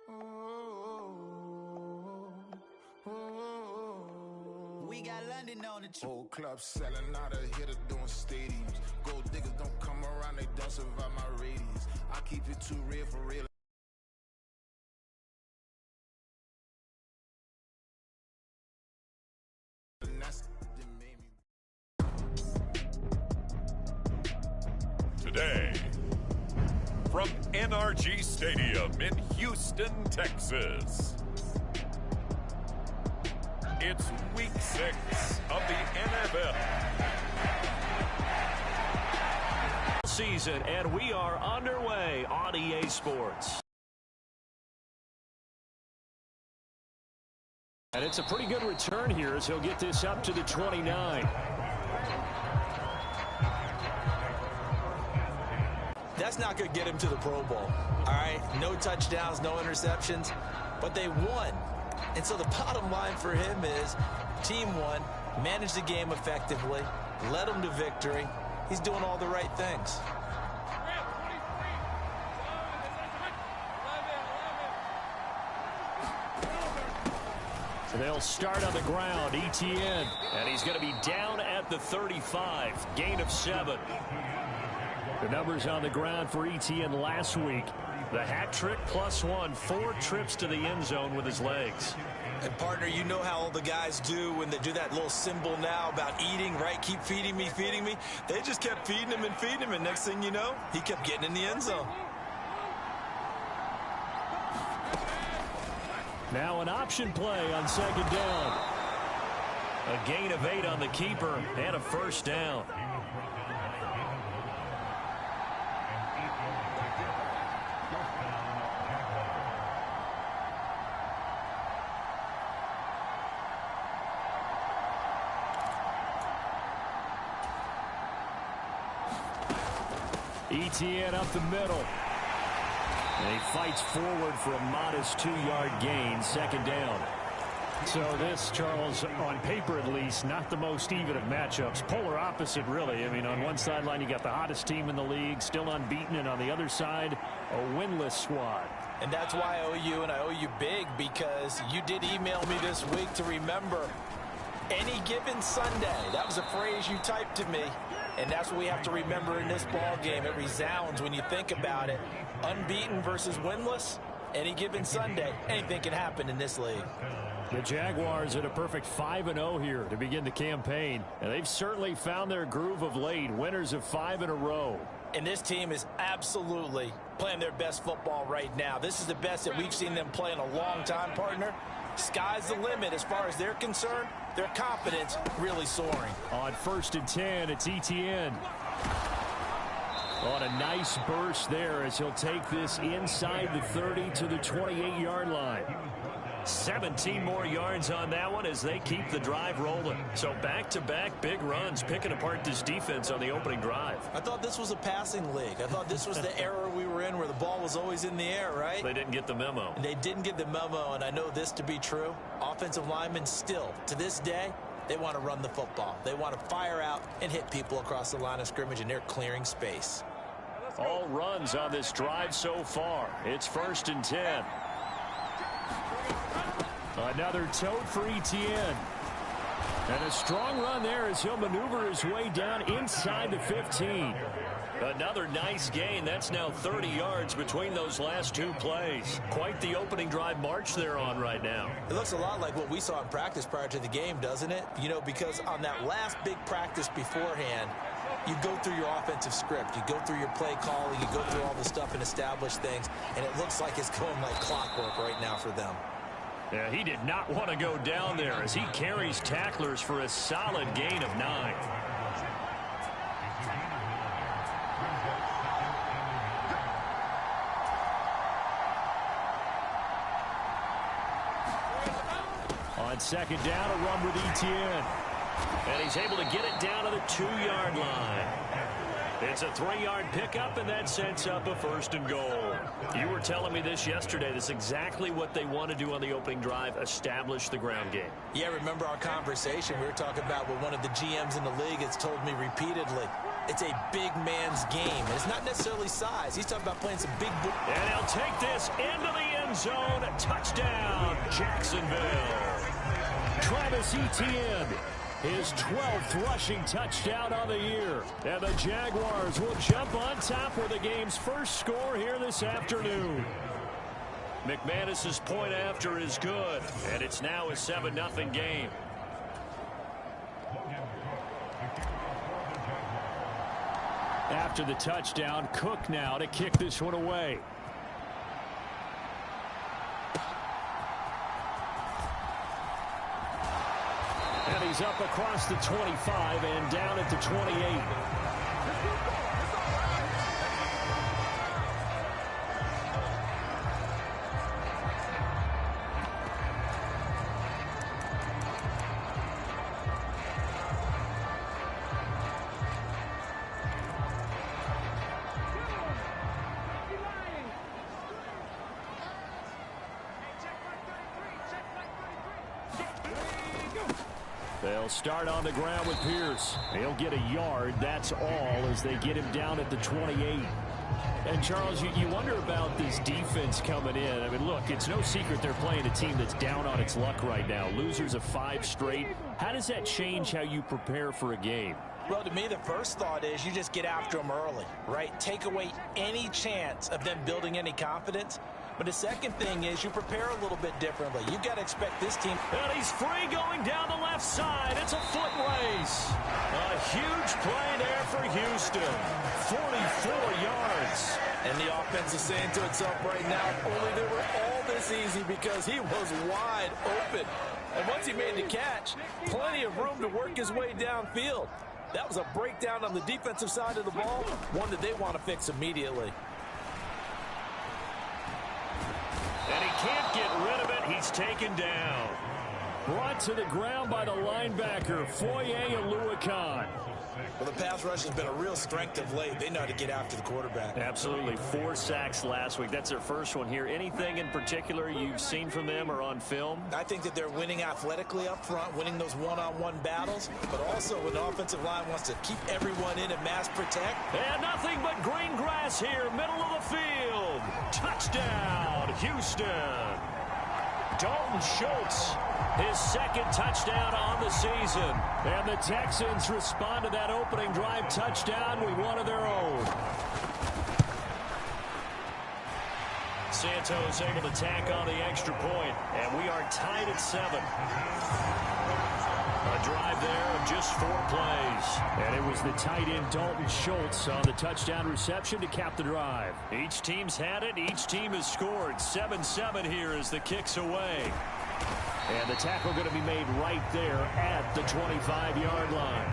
We got London on the whole club selling out of here to doing stadiums. Gold diggers don't come around, they don't survive my radius. I keep it too real for real. Today, from NRG Stadium in Houston, Texas, it's Week 6 of the NFL season, and we are underway on EA Sports. And it's a pretty good return here as he'll get this up to the 29. That's not going to get him to the Pro Bowl. All right, no touchdowns, no interceptions, but they won. And so the bottom line for him is team won, managed the game effectively, led them to victory. He's doing all the right things. So they'll start on the ground, Etienne, and he's going to be down at the 35, gain of 7. The numbers on the ground for Etienne last week. The hat trick +1, 4 trips to the end zone with his legs. And, partner, you know how all the guys do when they do that little symbol now about eating, right? Keep feeding me, feeding me. They just kept feeding him, and next thing you know, he kept getting in the end zone. Now an option play on second down. A gain of 8 on the keeper and a first down. Etienne up the middle. And he fights forward for a modest 2-yard gain, second down. So this, Charles, on paper at least, not the most even of matchups. Polar opposite, really. I mean, on one sideline, you got the hottest team in the league, still unbeaten, and on the other side, a winless squad. And that's why I owe you, and I owe you big, because you did email me this week to remember any given Sunday. That was a phrase you typed to me. And that's what we have to remember in this ball game. It resounds when you think about it. Unbeaten versus winless, any given Sunday, anything can happen in this league. The Jaguars at a perfect 5-0 here to begin the campaign. And they've certainly found their groove of late, winners of 5 in a row. And this team is absolutely playing their best football right now. This is the best that we've seen them play in a long time, partner. Sky's the limit as far as they're concerned. Their confidence really soaring. On 1st and 10, it's Etienne. On a nice burst there as he'll take this inside the 30 to the 28-yard line. 17 more yards on that one as they keep the drive rolling. So back-to-back big runs, picking apart this defense on the opening drive. I thought this was a passing league. I thought this was the era we were in where the ball was always in the air, right? They didn't get the memo. And they didn't get the memo, and I know this to be true. Offensive linemen still, to this day, they want to run the football. They want to fire out and hit people across the line of scrimmage, and they're clearing space. All runs on this drive so far. It's 1st and 10. Another tote for Etienne. And a strong run there as he'll maneuver his way down inside the 15. Another nice gain. That's now 30 yards between those last 2 plays. Quite the opening drive march they're on right now. It looks a lot like what we saw in practice prior to the game, doesn't it? You know, because on that last big practice beforehand, you go through your offensive script. You go through your play calling. You go through all the stuff and establish things. And it looks like it's going like clockwork right now for them. Yeah, he did not want to go down there as he carries tacklers for a solid gain of 9. On second down, a run with Etienne. And he's able to get it down to the 2-yard line. It's a 3-yard pickup, and that sets up a 1st and goal. You were telling me this yesterday. That's exactly what they want to do on the opening drive, establish the ground game. Yeah, remember our conversation. We were talking about what one of the GMs in the league has told me repeatedly. it's a big man's game. And it's not necessarily size. He's talking about playing some big... And he'll take this into the end zone. Touchdown, Jacksonville. Travis Etienne, his 12th rushing touchdown on the year. And the Jaguars will jump on top with the game's first score here this afternoon. McManus's point after is good, and it's now a 7-0 game. After the touchdown, Cook now to kick this one away. And he's up across the 25 and down at the 28. They'll start on the ground with Pierce. He'll get a yard. That's all as they get him down at the 28. And, Charles, you wonder about this defense coming in. I mean, look, it's no secret they're playing a team that's down on its luck right now. Losers of 5 straight. How does that change how you prepare for a game? Well, to me, the first thought is you just get after them early, right? Take away any chance of them building any confidence. But the second thing is you prepare a little bit differently. You've got to expect this team. And he's free going down the left side. It's a foot race. A huge play there for Houston. 44 yards. And the offense is saying to itself right now, if only they were all this easy, because he was wide open. And once he made the catch, plenty of room to work his way downfield. That was a breakdown on the defensive side of the ball, one that they want to fix immediately. And he can't get rid of it. He's taken down. Brought to the ground by the linebacker, Foye Oluokun. Well, the pass rush has been a real strength of late. They know how to get after the quarterback. Absolutely. 4 sacks last week. That's their first one here. Anything in particular you've seen from them or on film? I think that they're winning athletically up front, winning those one-on-one battles, but also when the offensive line wants to keep everyone in and mass protect. And nothing but green grass here, middle of the field. Touchdown, Houston. Dalton Schultz, his second touchdown on the season. And the Texans respond to that opening drive touchdown with one of their own. Santos able to tack on the extra point, and we are tied at 7. A drive there of just 4 plays. And it was the tight end Dalton Schultz on the touchdown reception to cap the drive. Each team's had it. Each team has scored. 7-7 here as the kick's away. And the tackle going to be made right there at the 25-yard line.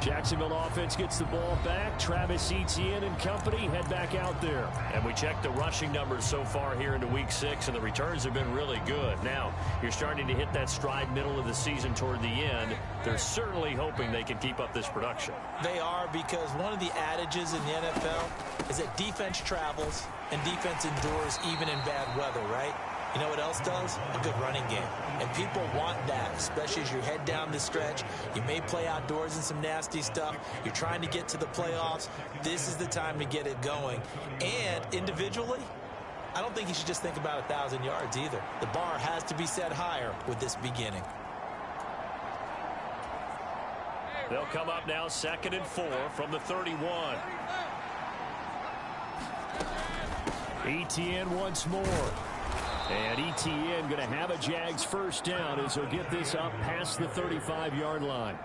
Jacksonville offense gets the ball back. Travis Etienne and company head back out there. And we check the rushing numbers so far here into week 6, and the returns have been really good. Now, you're starting to hit that stride middle of the season toward the end. They're certainly hoping they can keep up this production. They are, because one of the adages in the NFL is that defense travels and defense endures even in bad weather, right? You know what else does? A good running game. And people want that, especially as you head down the stretch. You may play outdoors in some nasty stuff. You're trying to get to the playoffs. This is the time to get it going. And individually, I don't think you should just think about 1,000 yards either. The bar has to be set higher with this beginning. They'll come up now 2nd and 4 from the 31. Etienne once more. And Etienne going to have a Jags first down as he'll get this up past the 35-yard line.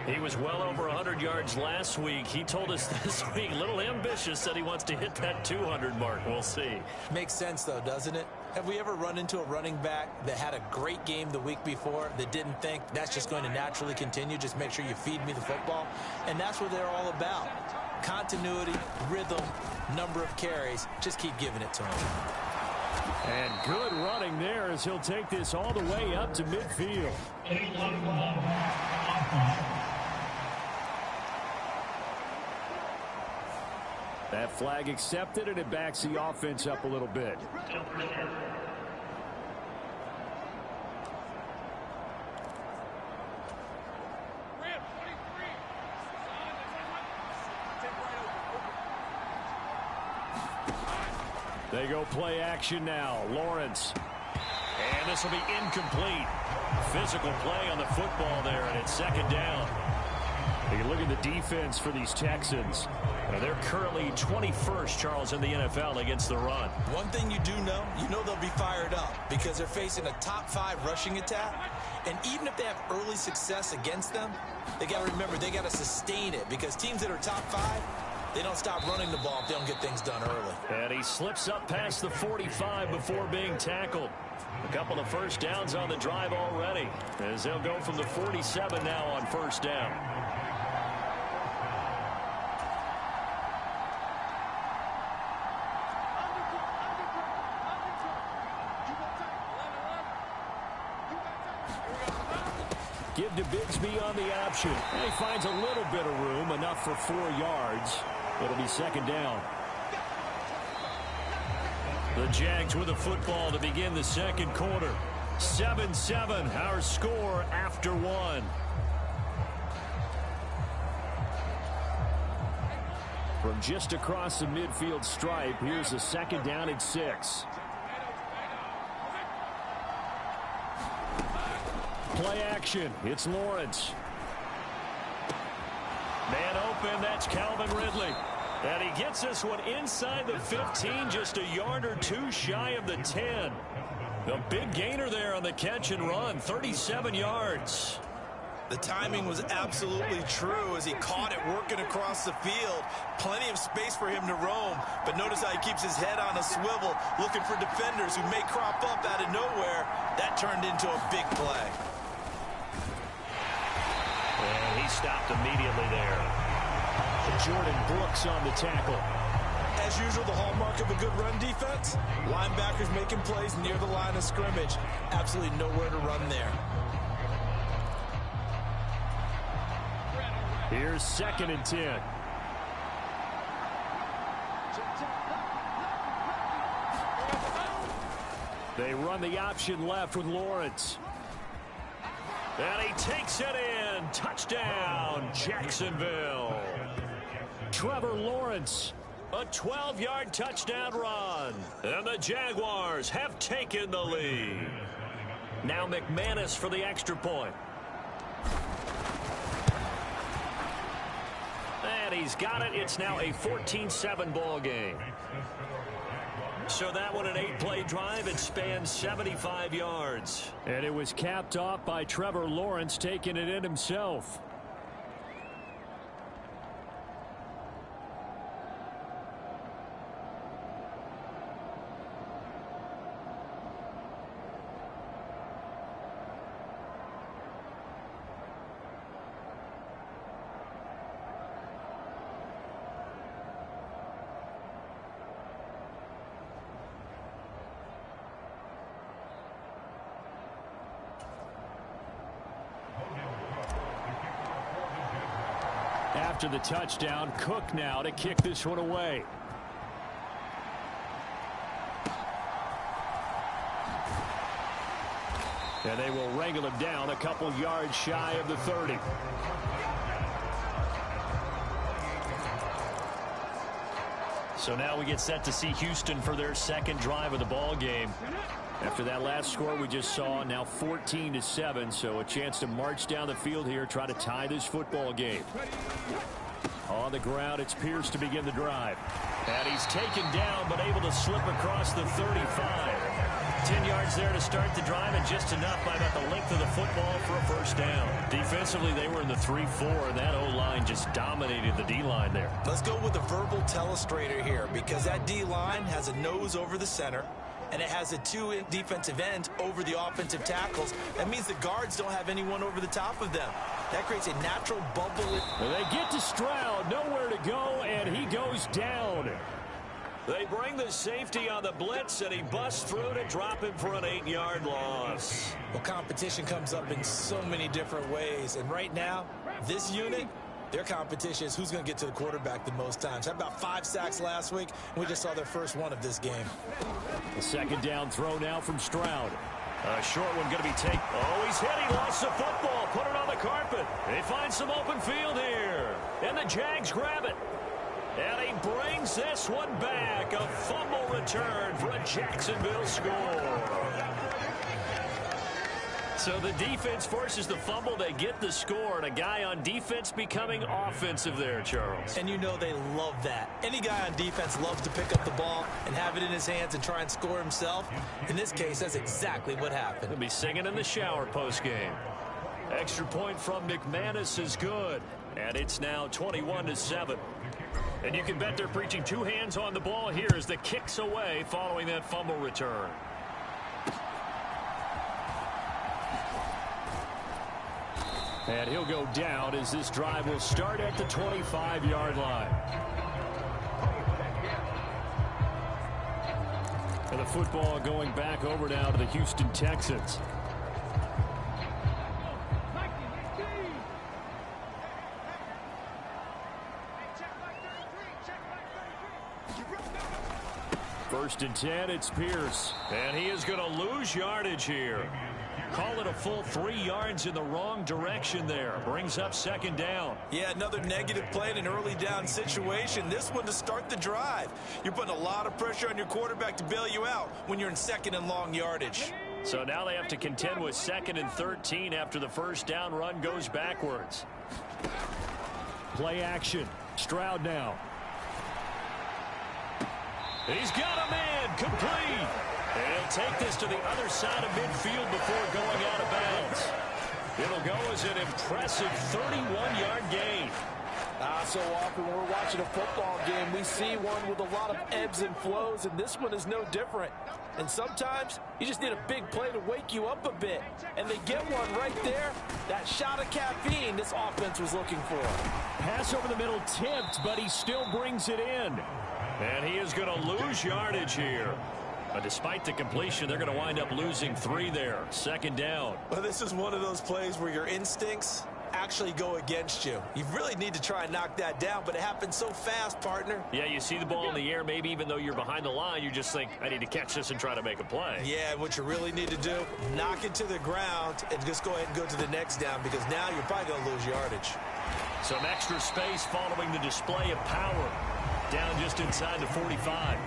He was well over 100 yards last week. He told us this week, a little ambitious, that he wants to hit that 200 mark. We'll see. Makes sense, though, doesn't it? Have we ever run into a running back that had a great game the week before that didn't think that's just going to naturally continue? Just make sure you feed me the football. And that's what they're all about. Continuity, rhythm, number of carries. Just keep giving it to him. And good running there as he'll take this all the way up to midfield. That flag accepted, and it backs the offense up a little bit. They go play action now. Lawrence. And this will be incomplete. Physical play on the football there, and it's second down. You look at the defense for these Texans. They're currently 21st, Charles, in the NFL against the run. One thing you do know, they'll be fired up because they're facing a top 5 rushing attack. And even if they have early success against them, they got to remember they got to sustain it because teams that are top 5, they don't stop running the ball if they don't get things done early. And he slips up past the 45 before being tackled. A couple of first downs on the drive already as they'll go from the 47 now on first down. Give to Bigsby on the option. And he finds a little bit of room, enough for 4 yards. It'll be second down. The Jags with the football to begin the second quarter. 7-7, our score after 1. From just across the midfield stripe, here's a second down and 6. Play action. It's Lawrence. Man open. That's Calvin Ridley. And he gets this one inside the 15, just a yard or 2 shy of the 10. The big gainer there on the catch and run, 37 yards. The timing was absolutely true as he caught it working across the field. Plenty of space for him to roam. But notice how he keeps his head on a swivel, looking for defenders who may crop up out of nowhere. That turned into a big play. And he stopped immediately there. Jordan Brooks on the tackle. As usual, the hallmark of a good run defense, linebackers making plays near the line of scrimmage. Absolutely nowhere to run there. Here's 2nd and 10. They run the option left with Lawrence. And he takes it in. Touchdown, Jacksonville. Trevor Lawrence, a 12-yard touchdown run. And the Jaguars have taken the lead. Now McManus for the extra point. And he's got it. It's now a 14-7 ball game. So that one an 8-play drive. It spans 75 yards. And it was capped off by Trevor Lawrence taking it in himself. After the touchdown, Cook now to kick this one away. And they will wrangle him down a couple yards shy of the 30. So now we get set to see Houston for their second drive of the ball game. After that last score we just saw, now 14-7, so a chance to march down the field here, try to tie this football game. On the ground, it's Pierce to begin the drive. And he's taken down, but able to slip across the 35. 10 yards there to start the drive, and just enough by about the length of the football for a first down. Defensively, they were in the 3-4, and that O-line just dominated the D-line there. Let's go with a verbal telestrator here, because that D-line has a nose over the center, and it has a 2 defensive ends over the offensive tackles. That means the guards don't have anyone over the top of them. That creates a natural bubble. Well, they get to Stroud, nowhere to go, and he goes down. They bring the safety on the blitz, and he busts through to drop him for an 8-yard loss. Well, competition comes up in so many different ways, and right now, this unit, their competition is who's going to get to the quarterback the most times. Had about 5 sacks last week, and we just saw their first one of this game. A second down throw now from Stroud. A short one going to be taken. Oh, he's hit. He lost the football. Put it on the carpet. They find some open field here. And the Jags grab it. And he brings this one back. A fumble return for a Jacksonville score. So the defense forces the fumble. They get the score, and a guy on defense becoming offensive there, Charles. And you know they love that. Any guy on defense loves to pick up the ball and have it in his hands and try and score himself. In this case, that's exactly what happened. He'll be singing in the shower postgame. Extra point from McManus is good, and it's now 21-7. And you can bet they're preaching two hands on the ball here as the kick's away following that fumble return. And he'll go down as this drive will start at the 25-yard line. And the football going back over now to the Houston Texans. First and 10, it's Pierce. And he is going to lose yardage here. Call it a full 3 yards in the wrong direction there. Brings up second down. Yeah, another negative play in an early down situation. This one to start the drive. You're putting a lot of pressure on your quarterback to bail you out when you're in second and long yardage. So now they have to contend with 2nd and 13 after the first down run goes backwards. Play action. Stroud now. He's got a man complete. And he'll take this to the other side of midfield before going out of bounds. It'll go as an impressive 31-yard gain. So often when we're watching a football game, we see one with a lot of ebbs and flows, and this one is no different. And sometimes you just need a big play to wake you up a bit. And they get one right there. That shot of caffeine this offense was looking for. Pass over the middle tipped, but he still brings it in. And he is going to lose yardage here. But despite the completion, they're going to wind up losing 3 there. Second down. Well, this is one of those plays where your instincts actually go against you. You really need to try and knock that down, but it happens so fast, partner. Yeah, you see the ball in the air, maybe even though you're behind the line, you just think, I need to catch this and try to make a play. Yeah, and what you really need to do, knock it to the ground and just go ahead and go to the next down, because now you're probably going to lose yardage. Some extra space following the display of power. Down just inside the 45.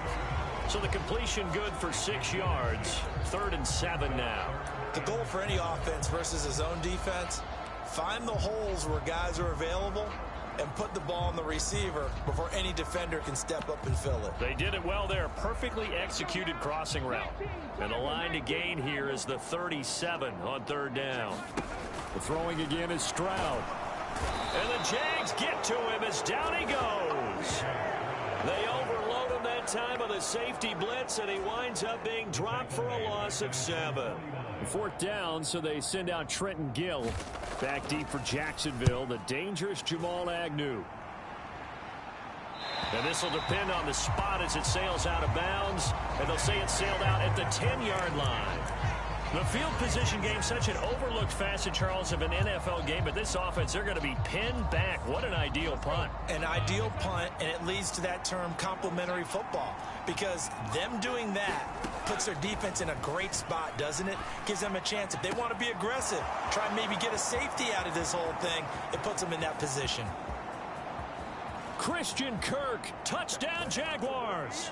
So the completion good for 6 yards. 3rd and 7 now. The goal for any offense versus his own defense, find the holes where guys are available and put the ball on the receiver before any defender can step up and fill it. They did it well there. Perfectly executed crossing route. And the line to gain here is the 37 on 3rd down. The throwing again is Stroud. And the Jags get to him as down he goes. They overload him that time on the safety blitz, and he winds up being dropped for a loss of 7. 4th down, so they send out Trenton Gill. Back deep for Jacksonville, the dangerous Jamal Agnew. And this will depend on the spot as it sails out of bounds, and they'll say it sailed out at the 10-yard line. The field position game, such an overlooked facet, Charles, of an NFL game, but this offense, they're going to be pinned back. What an ideal punt. An ideal punt, and it leads to that term complementary football, because them doing that puts their defense in a great spot, doesn't it? Gives them a chance. If they want to be aggressive, try and maybe get a safety out of this whole thing, it puts them in that position. Christian Kirk, touchdown Jaguars.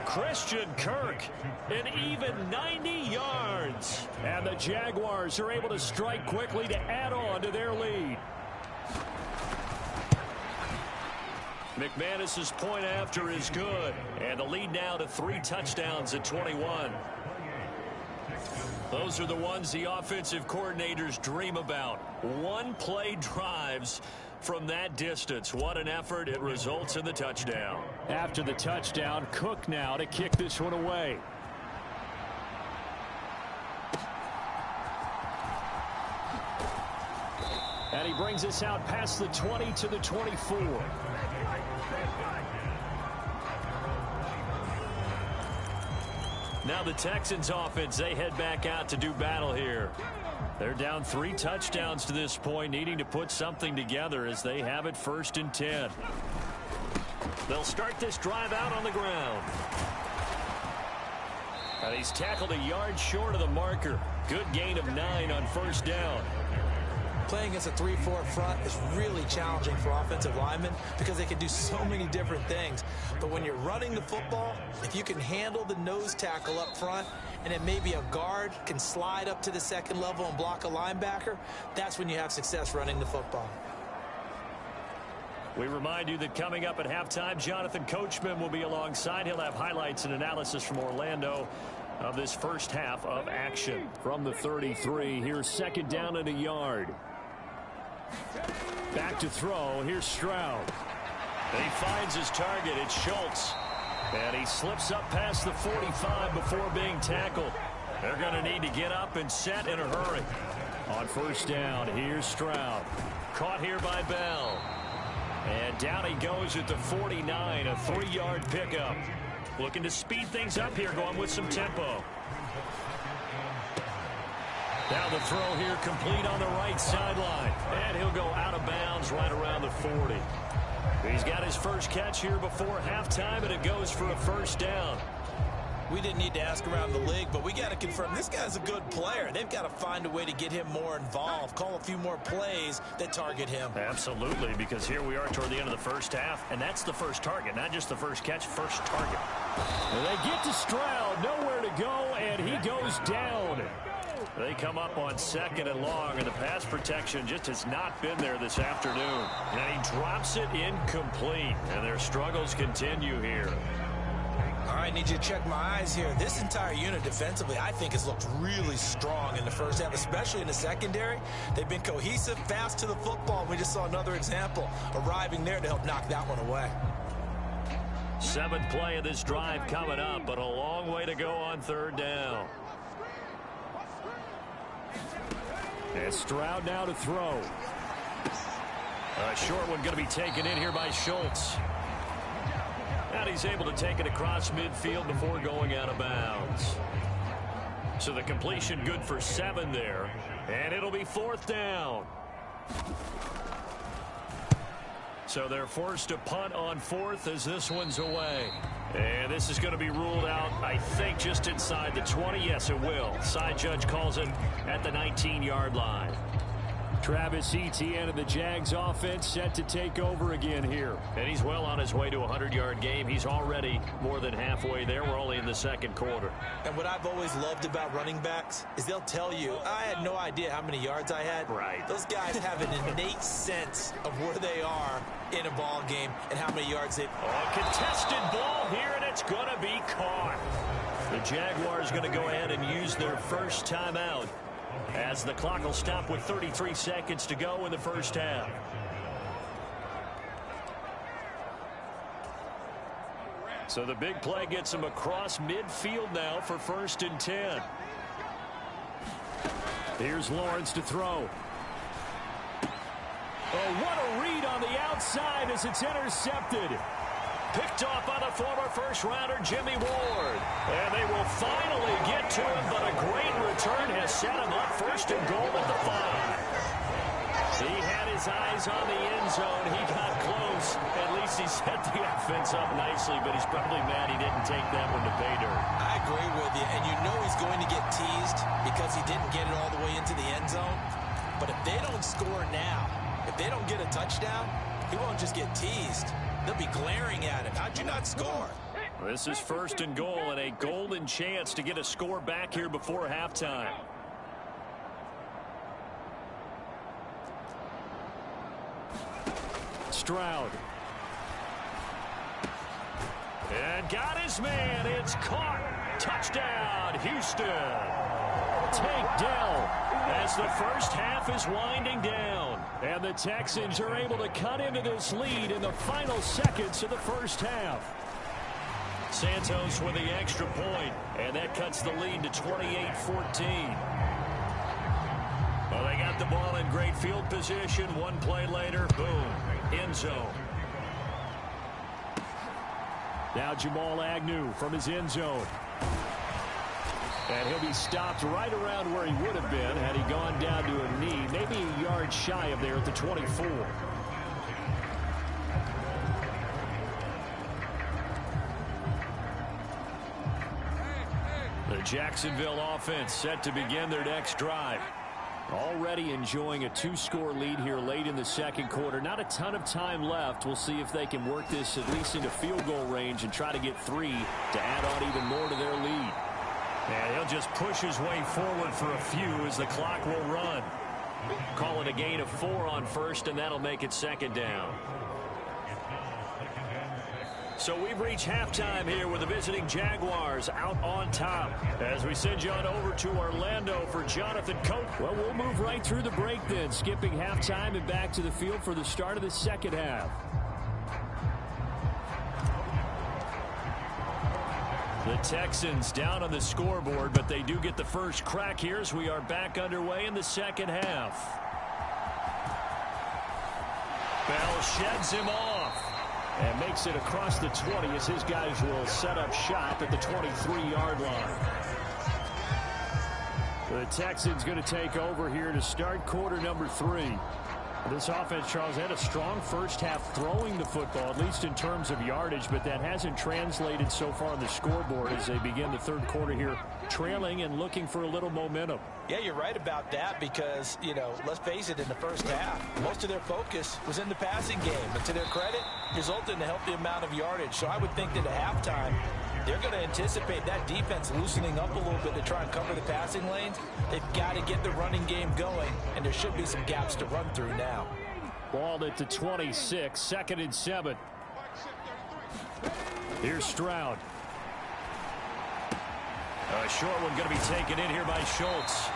Christian Kirk, an even 90 yards. And the Jaguars are able to strike quickly to add on to their lead. McManus's point after is good. And the lead now to 3 touchdowns at 21. Those are the ones the offensive coordinators dream about. One-play drives from that distance. What an effort. It results in the touchdown. After the touchdown, Cook now to kick this one away. And he brings us out past the 20 to the 24. Now the Texans offense, they head back out to do battle here. They're down 3 touchdowns to this point, needing to put something together as they have it 1st and 10. They'll start this drive out on the ground. And he's tackled a yard short of the marker. Good gain of 9 on 1st down. Playing against a 3-4 front is really challenging for offensive linemen because they can do so many different things. But when you're running the football, if you can handle the nose tackle up front and then maybe a guard can slide up to the second level and block a linebacker, that's when you have success running the football. We remind you that coming up at halftime, Jonathan Coachman will be alongside. He'll have highlights and analysis from Orlando of this first half of action. From the 33, here's second down and a yard. Back to throw. Here's Stroud. And he finds his target. It's Schultz. And he slips up past the 45 before being tackled. They're going to need to get up and set in a hurry. On first down, here's Stroud. Caught here by Bell. And down he goes at the 49, a 3-yard pickup. Looking to speed things up here, going with some tempo. Now the throw here complete on the right sideline. And he'll go out of bounds right around the 40. He's got his first catch here before halftime, and it goes for a first down. We didn't need to ask around the league, but we got to confirm this guy's a good player. They've got to find a way to get him more involved, call a few more plays that target him. Absolutely, because here we are toward the end of the first half, and that's the first target, not just the first catch, first target. And they get to Stroud, nowhere to go, and he goes down. They come up on second and long, and the pass protection just has not been there this afternoon. And he drops it incomplete, and their struggles continue here. All right, need you to check my eyes here. This entire unit defensively, I think, has looked really strong in the first half, especially in the secondary. They've been cohesive, fast to the football. We just saw another example arriving there to help knock that one away. 7th play of this drive coming up, but a long way to go on third down. And Stroud now to throw. A short one going to be taken in here by Schultz. And he's able to take it across midfield before going out of bounds. So the completion good for 7 there. And it'll be 4th down. So they're forced to punt on 4th as this one's away. And this is going to be ruled out, I think, just inside the 20. Yes, it will. Side judge calls it at the 19-yard line. Travis Etienne and the Jags offense set to take over again here. And he's well on his way to a 100-yard game. He's already more than halfway there. We're only in the second quarter. And what I've always loved about running backs is they'll tell you, I had no idea how many yards I had. Right. Those guys have an innate sense of where they are in a ball game and how many yards they... Oh, contested ball here, and it's going to be caught. The Jaguars going to go ahead and use their first timeout, as the clock will stop with 33 seconds to go in the first half. So the big play gets him across midfield now for 1st and 10. Here's Lawrence to throw. Oh, what a read on the outside as it's intercepted. Picked off by the former first-rounder Jimmy Ward. And they will finally get to him, but a great return has set him up 1st and goal at the 5. He had his eyes on the end zone. He got close. At least he set the offense up nicely, but he's probably mad he didn't take that one to pay dirt. I agree with you, and you know he's going to get teased because he didn't get it all the way into the end zone. But if they don't score now, if they don't get a touchdown, he won't just get teased. They'll be glaring at him. How'd you not score? This is 1st and goal and a golden chance to get a score back here before halftime. Stroud. And got his man. It's caught. Touchdown, Houston. Tank Dell as the first half is winding down. And the Texans are able to cut into this lead in the final seconds of the first half. Santos with the extra point, and that cuts the lead to 28-14. Well, they got the ball in great field position. One play later, boom, end zone. Now Jamal Agnew from his end zone. And he'll be stopped right around where he would have been had he gone down to a knee, maybe a yard shy of there at the 24. The Jacksonville offense set to begin their next drive. Already enjoying a 2-score lead here late in the second quarter. Not a ton of time left. We'll see if they can work this at least into field goal range and try to get 3 to add on even more to their lead. And he'll just push his way forward for a few as the clock will run. Call it a gain of 4 on first, and that'll make it second down. So we've reached halftime here with the visiting Jaguars out on top. As we send you on over to Orlando for Jonathan Cope. Well, we'll move right through the break then, skipping halftime and back to the field for the start of the second half. The Texans down on the scoreboard, but they do get the first crack here as we are back underway in the second half. Bell sheds him off. And makes it across the 20 as his guys will set up shop at the 23-yard line. The Texans going to take over here to start quarter number 3. This offense, Charles, had a strong first half throwing the football, at least in terms of yardage, but that hasn't translated so far on the scoreboard as they begin the third quarter here, trailing and looking for a little momentum. Yeah, you're right about that because, you know, let's face it, in the first half, most of their focus was in the passing game. And to their credit, resulted in a healthy amount of yardage. So I would think that at halftime, they're going to anticipate that defense loosening up a little bit to try and cover the passing lanes. They've got to get the running game going, and there should be some gaps to run through now. Ball at the 26, 2nd and 7. Here's Stroud. A short one going to be taken in here by Schultz.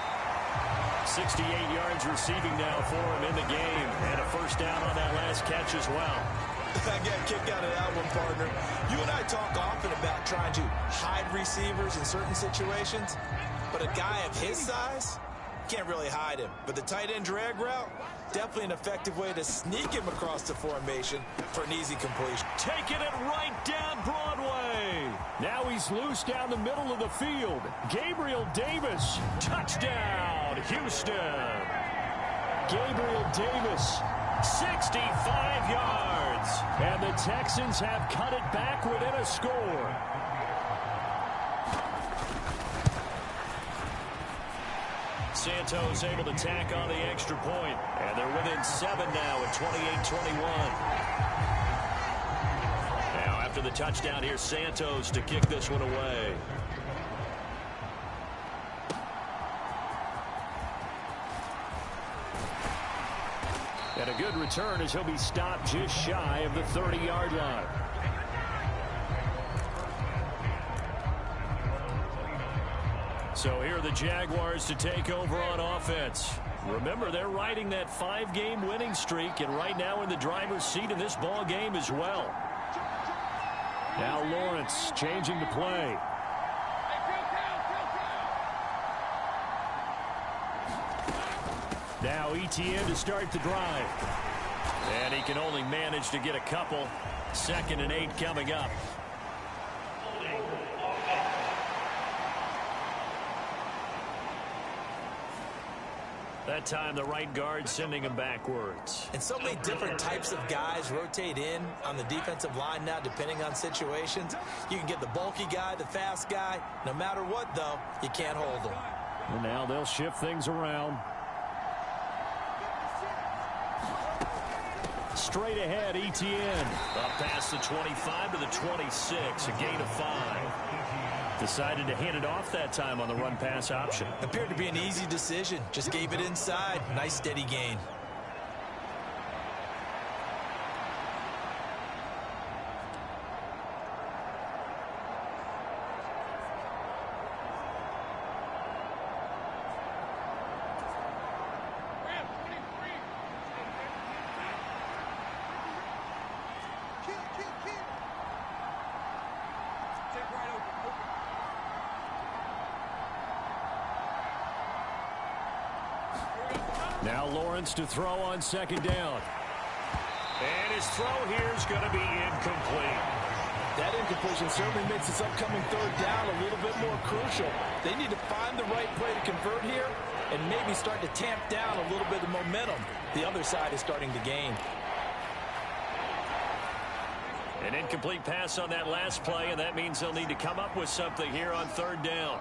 68 yards receiving now for him in the game. And a first down on that last catch as well. I got a kick out of that one, partner. You and I talk often about trying to hide receivers in certain situations, but a guy of his size can't really hide him. But the tight end drag route, definitely an effective way to sneak him across the formation for an easy completion. Taking it right down Broadway. Now he's loose down the middle of the field. Gabriel Davis, touchdown, Houston. Gabriel Davis, 65 yards. And the Texans have cut it back within a score. Santos able to tack on the extra point. And they're within 7 now at 28-21. Now after the touchdown, here's Santos to kick this one away. And a good return as he'll be stopped just shy of the 30-yard line. So here are the Jaguars to take over on offense. Remember, they're riding that 5-game winning streak, and right now in the driver's seat in this ball game as well. Now Lawrence changing the play. Now Etienne to start the drive. And he can only manage to get a couple. 2nd and 8 coming up. That time the right guard sending him backwards. And so many different types of guys rotate in on the defensive line now depending on situations. You can get the bulky guy, the fast guy. No matter what, though, you can't hold them. And now they'll shift things around. Straight ahead, Etienne. Up past the 25 to the 26, a gain of 5. Decided to hand it off that time on the run-pass option. Appeared to be an easy decision. Just gave it inside. Nice steady gain. Now Lawrence to throw on 2nd down. And his throw here is going to be incomplete. That incompletion certainly makes this upcoming 3rd down a little bit more crucial. They need to find the right play to convert here and maybe start to tamp down a little bit of momentum. The other side is starting to gain. An incomplete pass on that last play, and that means they'll need to come up with something here on 3rd down.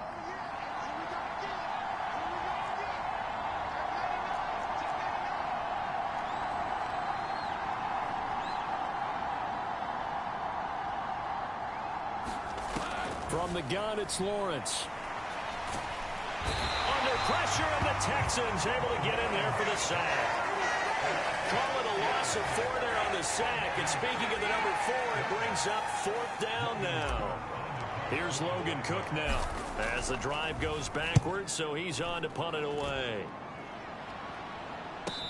From the gun, it's Lawrence. Under pressure, and the Texans able to get in there for the sack. Call it a loss of 4 there on the sack. And speaking of the number 4, it brings up 4th down now. Here's Logan Cook now as the drive goes backwards, so he's on to punt it away.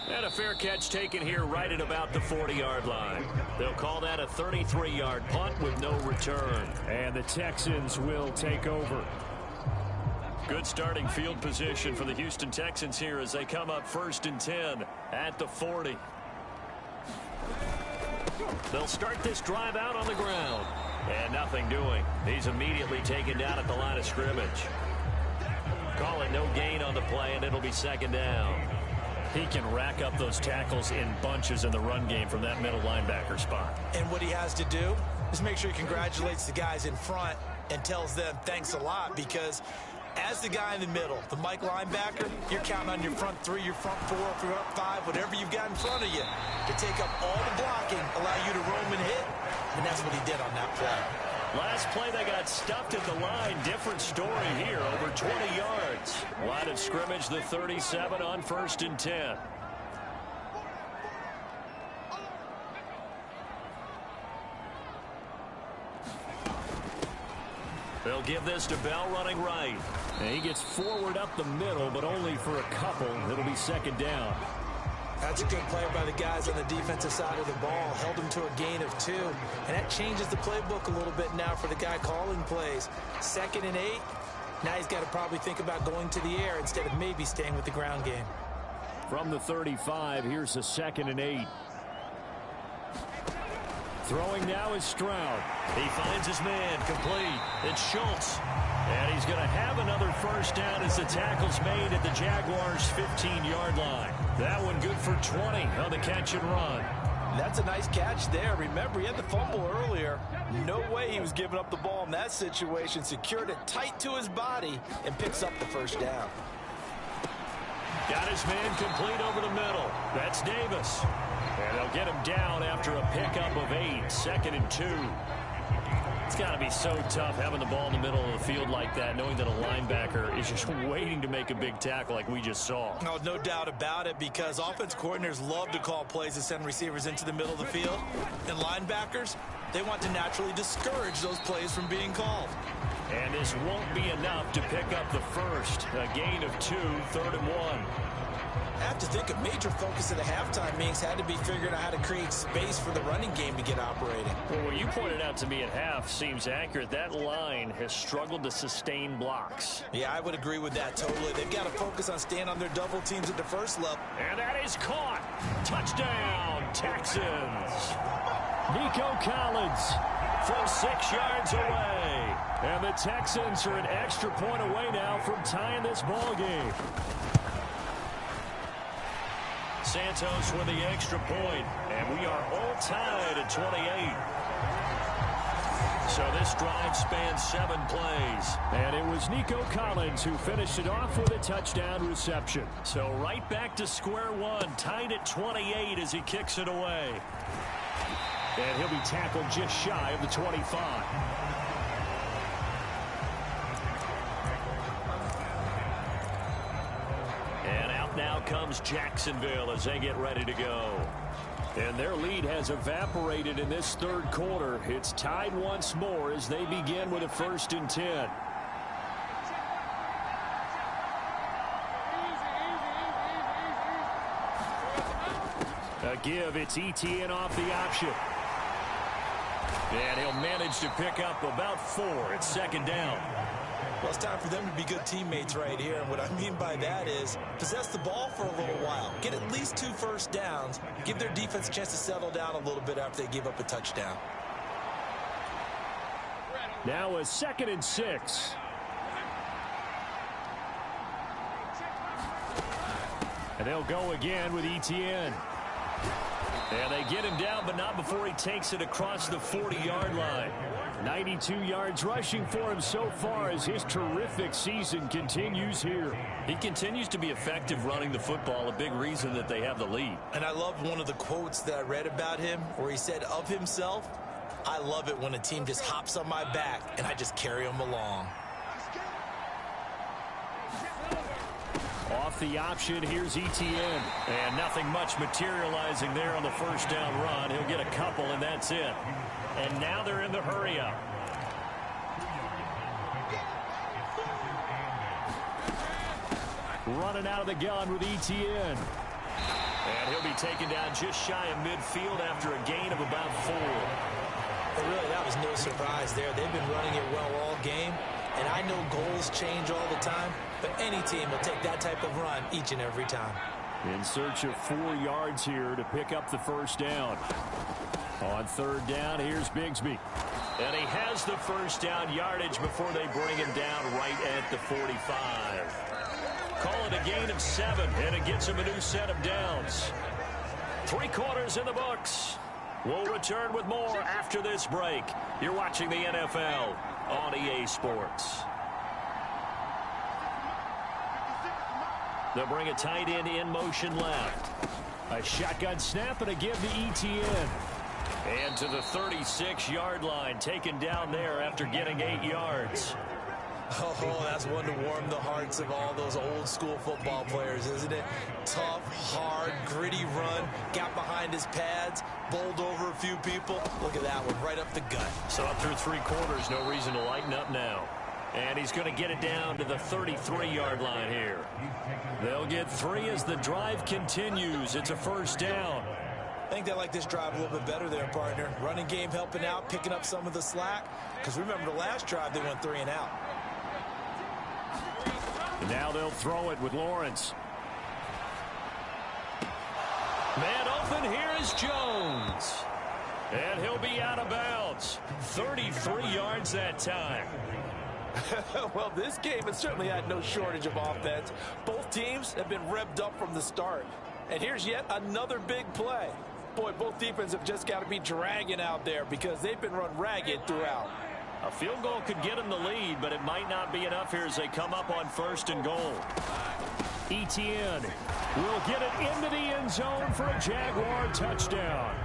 And a fair catch taken here right at about the 40-yard line. They'll call that a 33-yard punt with no return. And the Texans will take over. Good starting field position for the Houston Texans here as they come up 1st and 10 at the 40. They'll start this drive out on the ground. And nothing doing. He's immediately taken down at the line of scrimmage. Call it no gain on the play, and it'll be 2nd down. He can rack up those tackles in bunches in the run game from that middle linebacker spot. And what he has to do is make sure he congratulates the guys in front and tells them thanks a lot, because as the guy in the middle, the Mike linebacker, you're counting on your front 3, your front 4, your front 5, whatever you've got in front of you to take up all the blocking, allow you to roam and hit, and that's what he did on that play. Last play, they got stuffed at the line. Different story here, over 20 yards. Line of scrimmage, the 37 on 1st and 10. They'll give this to Bell running right. And he gets forward up the middle, but only for a couple. It'll be 2nd down. That's a good play by the guys on the defensive side of the ball. Held him to a gain of 2. And that changes the playbook a little bit now for the guy calling plays. 2nd and 8. Now he's got to probably think about going to the air instead of maybe staying with the ground game. From the 35, here's a 2nd and 8. Throwing now is Stroud. He finds his man, complete. It's Schultz. And he's going to have another 1st down as the tackle's made at the Jaguars' 15-yard line. That one good for 20 on the catch and run. That's a nice catch there. Remember, he had the fumble earlier. No way he was giving up the ball in that situation. Secured it tight to his body and picks up the 1st down. Got his man complete over the middle. That's Davis. And they'll get him down after a pickup of 8. 2nd and 2. It's got to be so tough having the ball in the middle of the field like that, knowing that a linebacker is just waiting to make a big tackle like we just saw. No, no doubt about it, because offense coordinators love to call plays to send receivers into the middle of the field. And linebackers, they want to naturally discourage those plays from being called. And this won't be enough to pick up the 1st. A gain of 2, 3rd and 1. I have to think a major focus of the halftime meetings had to be figuring out how to create space for the running game to get operating. Well, what you pointed out to me at half seems accurate. That line has struggled to sustain blocks. Yeah, I would agree with that totally. They've got to focus on staying on their double teams at the 1st level. And that is caught. Touchdown, Texans. Nico Collins from 6 yards away. And the Texans are an extra point away now from tying this ball game. Santos with the extra point, and we are all tied at 28. So this drive spans 7 plays. And it was Nico Collins who finished it off with a touchdown reception. So right back to square one, tied at 28 as he kicks it away. And he'll be tackled just shy of the 25. Now comes Jacksonville as they get ready to go. And their lead has evaporated in this 3rd quarter. It's tied once more as they begin with a 1st and 10. A give, it's Etienne off the option. And he'll manage to pick up about 4. It's 2nd down. Well, it's time for them to be good teammates right here. And what I mean by that is possess the ball for a little while. Get at least 2 1st downs. Give their defense a chance to settle down a little bit after they give up a touchdown. Now a 2nd and 6. And they'll go again with Etienne. And they get him down, but not before he takes it across the 40-yard line. 92 yards rushing for him so far as his terrific season continues here. He continues to be effective running the football, a big reason that they have the lead. And I love one of the quotes that I read about him where he said of himself, I love it when a team just hops on my back and I just carry them along. Off the option, here's Etienne. And nothing much materializing there on the first down run. He'll get a couple, and that's it. And now they're in the hurry-up. Running out of the gun with Etienne. And he'll be taken down just shy of midfield after a gain of about 4. But really, that was no surprise there. They've been running it well all game. And I know goals change all the time, but any team will take that type of run each and every time. In search of 4 yards here to pick up the first down. On third down, here's Bigsby. And he has the first down yardage before they bring him down right at the 45. Call it a gain of 7, and it gets him a new set of downs. 3 quarters in the books. We'll return with more after this break. You're watching the NFL on EA Sports. They'll bring a tight end in motion left. A shotgun snap and a give to Etienne. And to the 36-yard line, taken down there after getting 8 yards. Oh, that's one to warm the hearts of all those old-school football players, isn't it? Tough, hard, gritty run, got behind his pads, bowled over a few people. Look at that one, right up the gut. So up through 3 quarters, no reason to lighten up now. And he's going to get it down to the 33-yard line here. They'll get 3 as the drive continues. It's a first down. I think they like this drive a little bit better there, partner. Running game helping out, picking up some of the slack. Because remember the last drive, they went 3 and out. And now they'll throw it with Lawrence. Man open, here is Jones. And he'll be out of bounds. 33 yards that time. Well, this game has certainly had no shortage of offense. Both teams have been revved up from the start. And here's yet another big play. Boy, both defenses have just got to be dragging out there because they've been run ragged throughout. A field goal could get them the lead, but it might not be enough here as they come up on first and goal. Etienne will get it into the end zone for a Jaguar touchdown.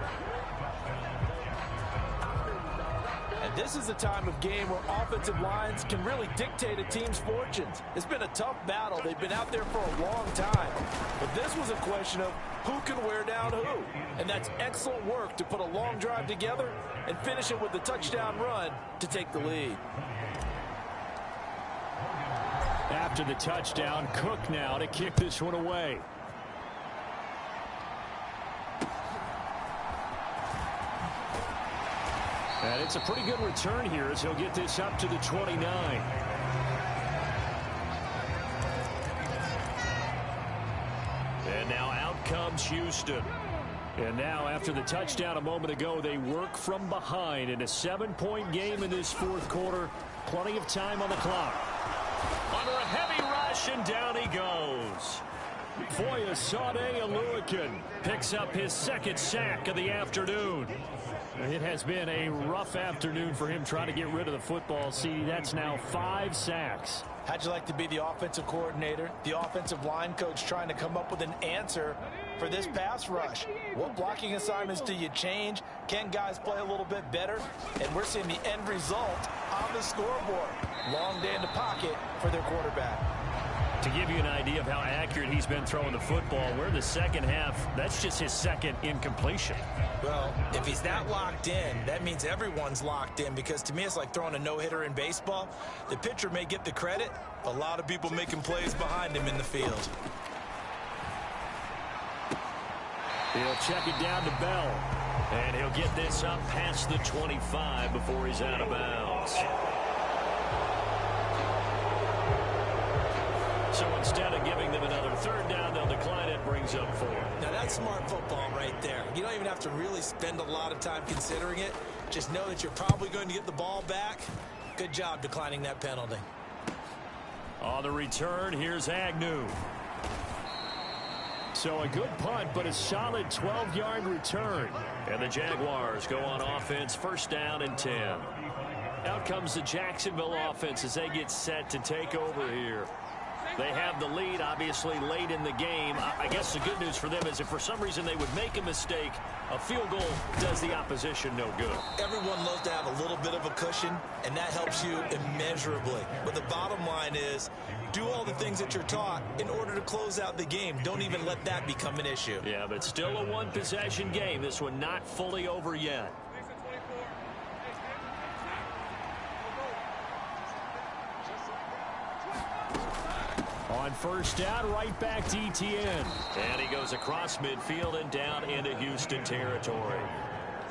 And this is a time of game where offensive lines can really dictate a team's fortunes. It's been a tough battle. They've been out there for a long time. But this was a question of who can wear down who. And that's excellent work to put a long drive together and finish it with a touchdown run to take the lead. After the touchdown, Cook now to kick this one away. And it's a pretty good return here as he'll get this up to the 29. And now out comes Houston. And now after the touchdown a moment ago, they work from behind in a 7-point game in this fourth quarter. Plenty of time on the clock. Under a heavy rush, and down he goes. Foyesade Oluwakin picks up his 2nd sack of the afternoon. It has been a rough afternoon for him trying to get rid of the football. See, that's now 5 sacks. How'd you like to be the offensive coordinator, the offensive line coach trying to come up with an answer for this pass rush? What blocking assignments do you change? Can guys play a little bit better? And we're seeing the end result on the scoreboard. Long day in the pocket for their quarterback. To give you an idea of how accurate he's been throwing the football, we're in the second half. That's just his 2nd incompletion. Well, if he's that locked in, that means everyone's locked in, because to me it's like throwing a no-hitter in baseball. The pitcher may get the credit, but a lot of people making plays behind him in the field. He'll check it down to Bell, and he'll get this up past the 25 before he's out of bounds. So instead of giving them another 3rd down, they'll decline it, brings up 4. Now that's smart football right there. You don't even have to really spend a lot of time considering it. Just know that you're probably going to get the ball back. Good job declining that penalty. On the return, here's Agnew. So a good punt, but a solid 12-yard return. And the Jaguars go on offense, 1st down and 10. Out comes the Jacksonville offense as they get set to take over here. They have the lead, obviously, late in the game. I guess the good news for them is if for some reason they would make a mistake, a field goal does the opposition no good. Everyone loves to have a little bit of a cushion, and that helps you immeasurably. But the bottom line is, do all the things that you're taught in order to close out the game. Don't even let that become an issue. Yeah, but still a one-possession game. This one not fully over yet. On first down, right back to Etienne. And he goes across midfield and down into Houston territory.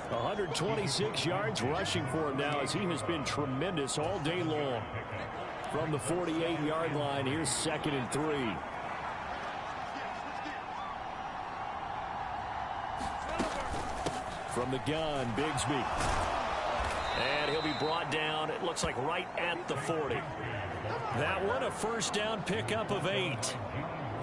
126 yards rushing for him now as he has been tremendous all day long. From the 48-yard line, here's 2nd and 3. From the gun, Bigsby. And he'll be brought down, it looks like right at the 40. That one a first down pickup of 8.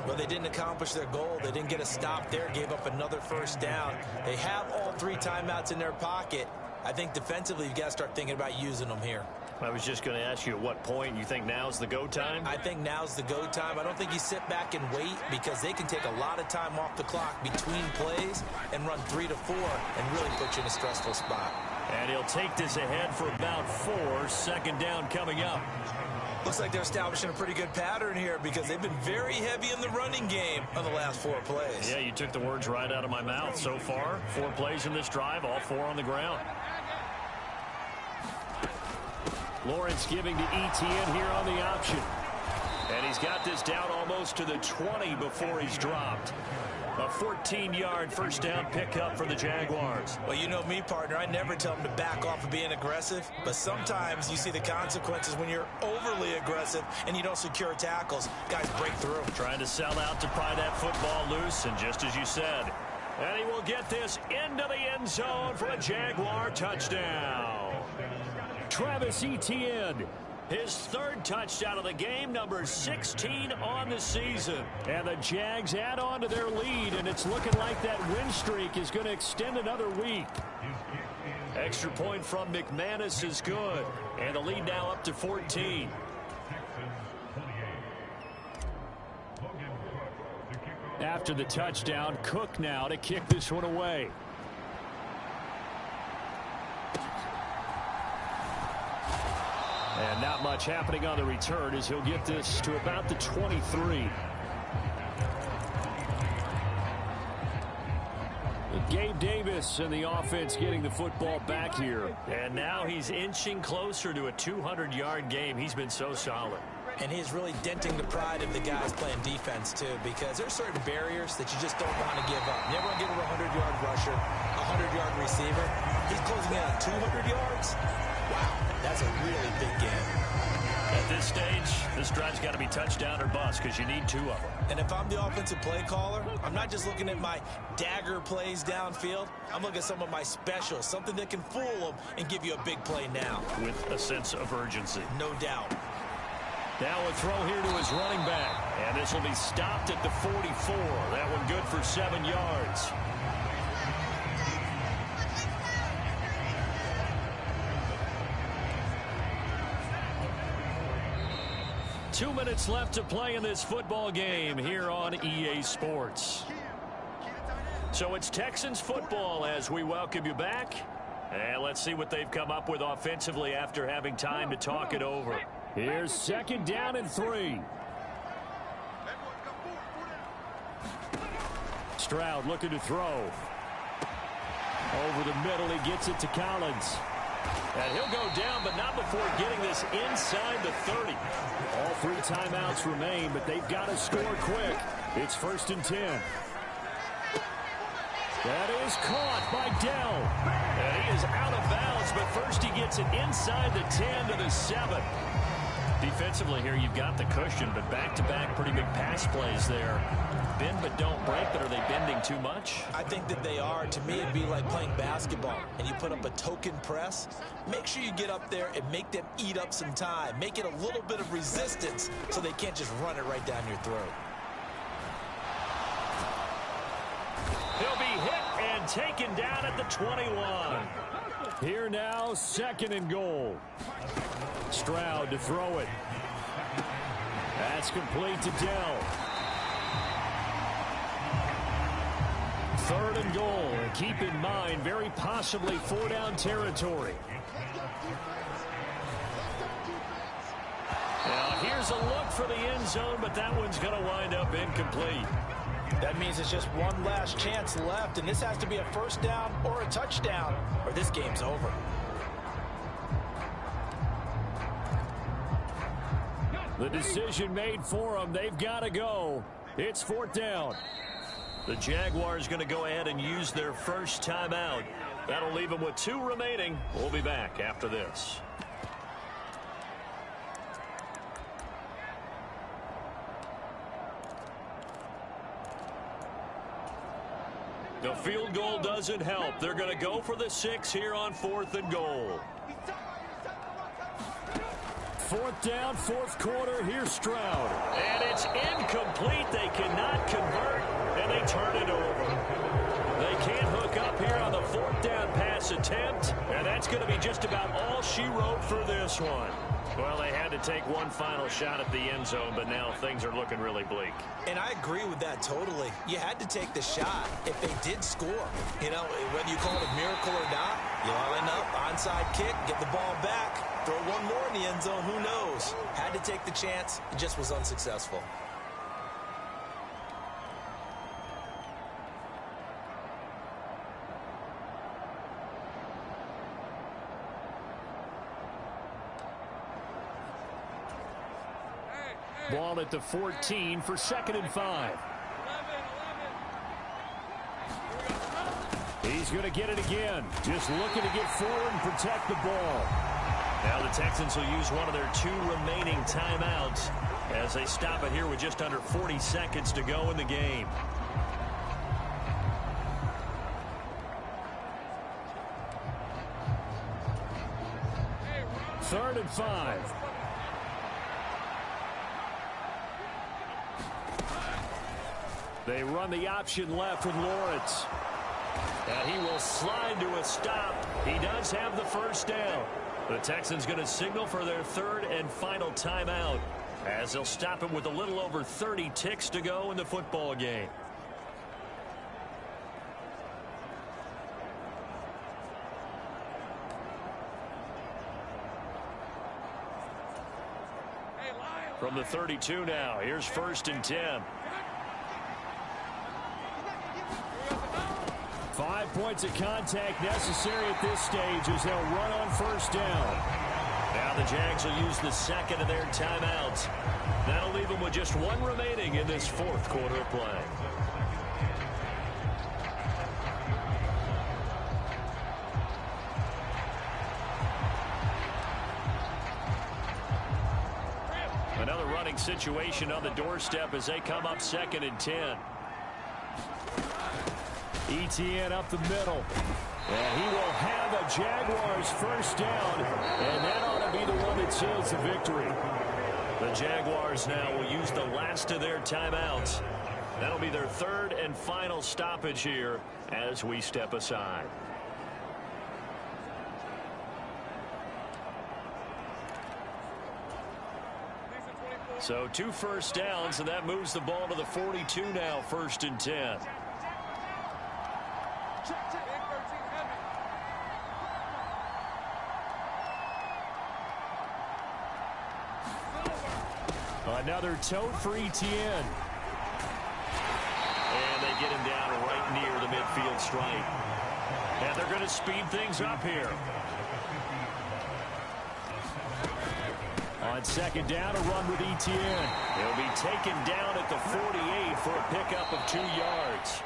Well, they didn't accomplish their goal. They didn't get a stop there, gave up another first down. They have all 3 timeouts in their pocket. I think defensively you've got to start thinking about using them here. I was just going to ask you at what point you think now's the go time? I think now's the go time. I don't think you sit back and wait because they can take a lot of time off the clock between plays and run 3 to 4 and really put you in a stressful spot. And he'll take this ahead for about 4. 2nd down coming up. Looks like they're establishing a pretty good pattern here because they've been very heavy in the running game on the last 4 plays. Yeah, you took the words right out of my mouth. So far, 4 plays in this drive, all 4 on the ground. Lawrence giving to Etienne here on the option. And he's got this down almost to the 20 before he's dropped. A 14-yard first down pickup for the Jaguars. Well, you know me, partner. I never tell them to back off of being aggressive. But sometimes you see the consequences when you're overly aggressive and you don't secure tackles. Guys break through. Trying to sell out to pry that football loose. And just as you said, and he will get this into the end zone for a Jaguar touchdown. Travis Etienne. His 3rd touchdown of the game, number 16 on the season. And the Jags add on to their lead, and it's looking like that win streak is going to extend another week. Extra point from McManus is good, and the lead now up to 14. After the touchdown, Cook now to kick this one away. And not much happening on the return as he'll get this to about the 23. Gabe Davis and the offense getting the football back here. And now he's inching closer to a 200-yard game. He's been so solid. And he's really denting the pride of the guys playing defense, too, because there's certain barriers that you just don't want to give up. Never want to give up a 100-yard rusher, a 100-yard receiver. He's closing in on 200 yards. Wow, that's a really big game. At this stage, this drive's got to be touchdown or bust because you need 2 of them. And if I'm the offensive play caller, I'm not just looking at my dagger plays downfield. I'm looking at some of my specials, something that can fool them and give you a big play now. With a sense of urgency. No doubt. Now a throw here to his running back. And this will be stopped at the 44. That one good for 7 yards. Two minutes left to play in this football game here on EA Sports. So it's Texans football as we welcome you back. And let's see what they've come up with offensively after having time to talk it over. Here's 2nd down and 3. Stroud looking to throw. Over the middle, he gets it to Collins. And he'll go down, but not before getting this inside the 30. All 3 timeouts remain, but they've got to score quick. It's 1st and 10. That is caught by Dell. And he is out of bounds, but first he gets it inside the 10 to the 7. Defensively here, you've got the cushion, but back-to-back pretty big pass plays there. Bend but don't break, but are they bending too much? I think that they are. To me, it'd be like playing basketball, and you put up a token press. Make sure you get up there and make them eat up some time. Make it a little bit of resistance so they can't just run it right down your throat. He'll be hit and taken down at the 21. Here now, 2nd and goal. Stroud to throw it. That's complete to Dell. 3rd and goal. And keep in mind, very possibly 4-down territory. Now, here's a look for the end zone, but that one's going to wind up incomplete. That means it's just one last chance left, and this has to be a 1st down or a touchdown, or this game's over. The decision made for them. They've got to go. It's 4th down. The Jaguars going to go ahead and use their first timeout. That'll leave them with 2 remaining. We'll be back after this. The field goal doesn't help. They're going to go for the 6 here on 4th and goal. 4th down, 4th quarter. Here's Stroud. And it's incomplete. They cannot convert, and they turn it over. They can't hook up here on the 4th down pass attempt, and that's going to be just about all she wrote for this one. Well, they had to take one final shot at the end zone, but now things are looking really bleak. And I agree with that totally. You had to take the shot if they did score. You know, whether you call it a miracle or not, you line up, onside kick, get the ball back, throw one more in the end zone, who knows? Had to take the chance, it just was unsuccessful. Ball at the 14 for 2nd and 5. He's going to get it again. Just looking to get forward and protect the ball. Now the Texans will use one of their 2 remaining timeouts as they stop it here with just under 40 seconds to go in the game. Third and 5. They run the option left with Lawrence. And he will slide to a stop. He does have the 1st down. The Texans going to signal for their 3rd and final timeout as they'll stop him with a little over 30 ticks to go in the football game. From the 32 now, here's 1st and 10. 5 points of contact necessary at this stage as they'll run on 1st down. Now the Jags will use the 2nd of their timeouts. That'll leave them with just 1 remaining in this 4th quarter of play. Another running situation on the doorstep as they come up 2nd and 10. Etienne up the middle. And he will have a Jaguars 1st down. And that ought to be the one that seals the victory. The Jaguars now will use the last of their timeouts. That'll be their 3rd and final stoppage here as we step aside. So 2 1st downs, and that moves the ball to the 42 now, 1st and 10. Another tote for Etienne. And they get him down right near the midfield stripe. And they're going to speed things up here. On 2nd down, a run with Etienne. He'll be taken down at the 48 for a pickup of 2 yards.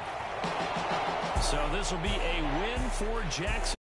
So this will be a win for Jackson.